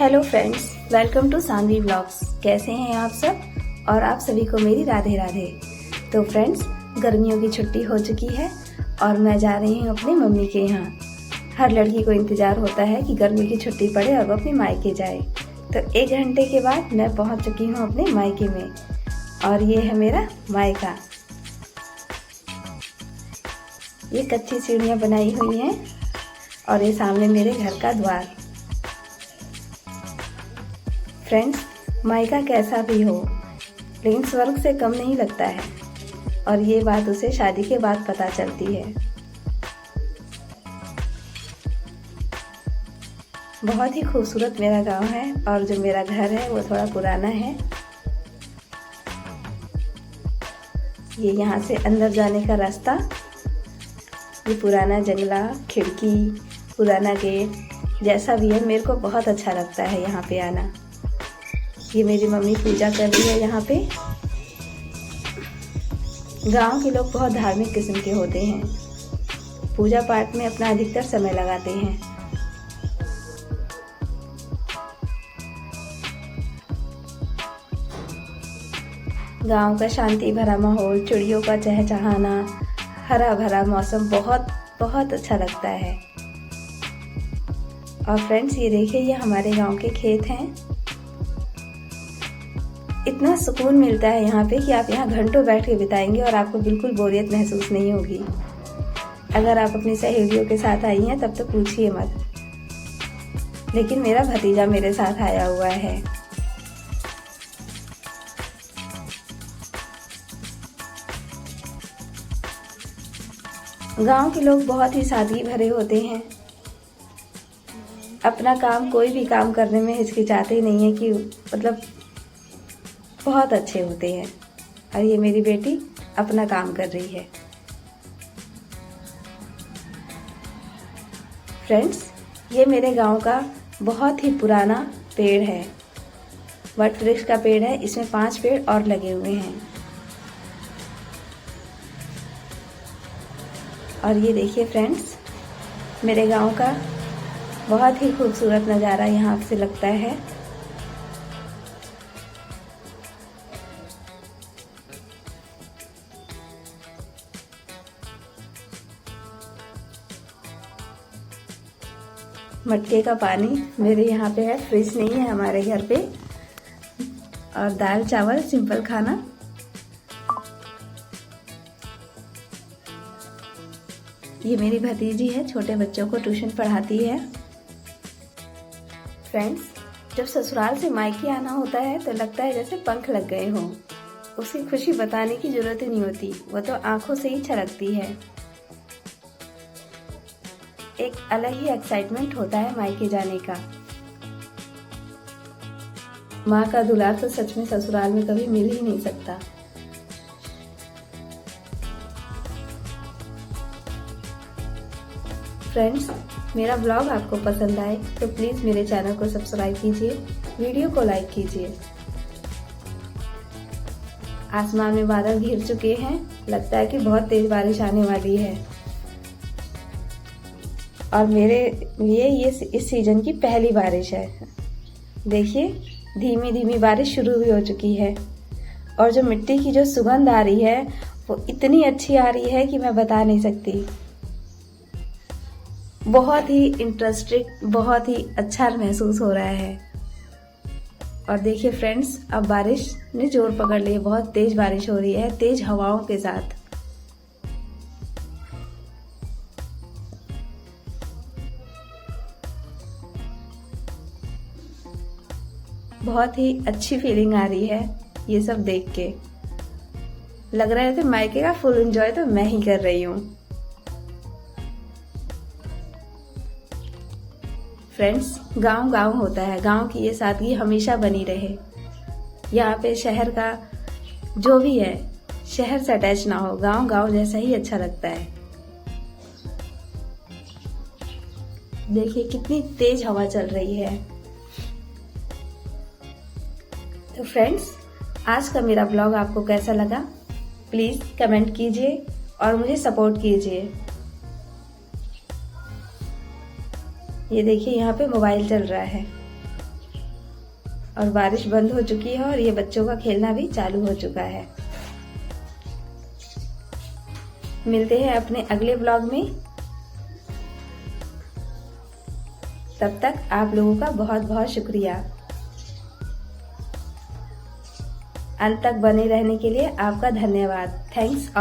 Hello friends, welcome to Sanvi vlogs. कैसे हैं आप सब? और आप सभी को मेरी राधे राधे। तो फ्रेंड्स, गर्मियों की छुट्टी हो चुकी है और मैं जा रही हूँ अपनी मम्मी के यहाँ। हर लड़की को इंतज़ार होता है कि गर्मी की छुट्टी पड़े और वो अपने मायके जाए। तो 1 घंटे के बाद मैं पहुँच चुकी हूँ अपने मायके में और ये है मेरा मायका। ये कच्ची सीढ़ियाँ बनाई हुई हैं और ये सामने मेरे घर का द्वार। फ्रेंड्स, मायका कैसा भी हो लेकिन स्वर्ग से कम नहीं लगता है और ये बात उसे शादी के बाद पता चलती है। बहुत ही खूबसूरत मेरा गांव है और जो मेरा घर है वो थोड़ा पुराना है। ये यहाँ से अंदर जाने का रास्ता, ये पुराना जंगला, खिड़की, पुराना गेट जैसा भी है, मेरे को बहुत अच्छा लगता है यहाँ पे आना। ये मेरी मम्मी पूजा कर रही है यहाँ पे। गांव के लोग बहुत धार्मिक किस्म के होते हैं, पूजा पाठ में अपना अधिकतर समय लगाते हैं। गांव का शांति भरा माहौल, चिड़ियों का चहचहाना, हरा भरा मौसम बहुत बहुत अच्छा लगता है। और फ्रेंड्स, ये देखिए, ये हमारे गांव के खेत हैं। इतना सुकून मिलता है यहाँ पे कि आप यहाँ घंटों बैठ के बिताएंगे और आपको बिल्कुल बोरियत महसूस नहीं होगी। अगर आप अपनी सहेलियों के साथ आई हैं तब तो पूछिए मत। लेकिन मेरा भतीजा मेरे साथ आया हुआ है। गांव के लोग बहुत ही सादगी भरे होते हैं। अपना काम, कोई भी काम करने में हिचकिचाते ही नहीं है कि मतलब बहुत अच्छे होते हैं। और ये मेरी बेटी अपना काम कर रही है। फ्रेंड्स, ये मेरे गांव का बहुत ही पुराना पेड़ है, वट वृक्ष का पेड़ है। इसमें 5 पेड़ और लगे हुए हैं। और ये देखिए फ्रेंड्स, मेरे गांव का बहुत ही खूबसूरत नज़ारा यहाँ से लगता है। मटके का पानी मेरे यहाँ पे है, फ्रिज नहीं है हमारे घर पे। और दाल चावल सिंपल खाना। ये मेरी भतीजी है, छोटे बच्चों को ट्यूशन पढ़ाती है। फ्रेंड्स, जब ससुराल से मायके आना होता है तो लगता है जैसे पंख लग गए हों। उसकी खुशी बताने की जरूरत ही नहीं होती, वो तो आंखों से ही छलकती है। एक अलग ही एक्साइटमेंट होता है मायके जाने का। माँ का दुलार तो सच में ससुराल में कभी मिल ही नहीं सकता। फ्रेंड्स, मेरा ब्लॉग आपको पसंद आए तो प्लीज मेरे चैनल को सब्सक्राइब कीजिए, वीडियो को लाइक कीजिए। आसमान में बादल घिर चुके हैं, लगता है कि बहुत तेज बारिश आने वाली है। और मेरे लिए ये इस सीजन की पहली बारिश है। देखिए, धीमी धीमी बारिश शुरू भी हो चुकी है और जो मिट्टी की जो सुगंध आ रही है वो इतनी अच्छी आ रही है कि मैं बता नहीं सकती। बहुत ही इंटरेस्टिंग, बहुत ही अच्छा महसूस हो रहा है। और देखिए फ्रेंड्स, अब बारिश ने जोर पकड़ ली है, बहुत तेज बारिश हो रही है, तेज हवाओं के साथ। बहुत ही अच्छी फीलिंग आ रही है ये सब देख के। लग रहा है कि मायके का फुल एंजॉय तो मैं ही कर रही हूँ। फ्रेंड्स, गांव गांव होता है, गांव की ये सादगी हमेशा बनी रहे। यहाँ पे शहर का जो भी है, शहर से अटैच ना हो, गांव गांव जैसा ही अच्छा लगता है। देखिए कितनी तेज हवा चल रही है। तो फ्रेंड्स, आज का मेरा ब्लॉग आपको कैसा लगा प्लीज कमेंट कीजिए और मुझे सपोर्ट कीजिए। ये देखिए, यहाँ पे मोबाइल चल रहा है। और बारिश बंद हो चुकी है और ये बच्चों का खेलना भी चालू हो चुका है। मिलते हैं अपने अगले ब्लॉग में। तब तक आप लोगों का बहुत बहुत शुक्रिया। अंत तक बने रहने के लिए आपका धन्यवाद। Thanks all.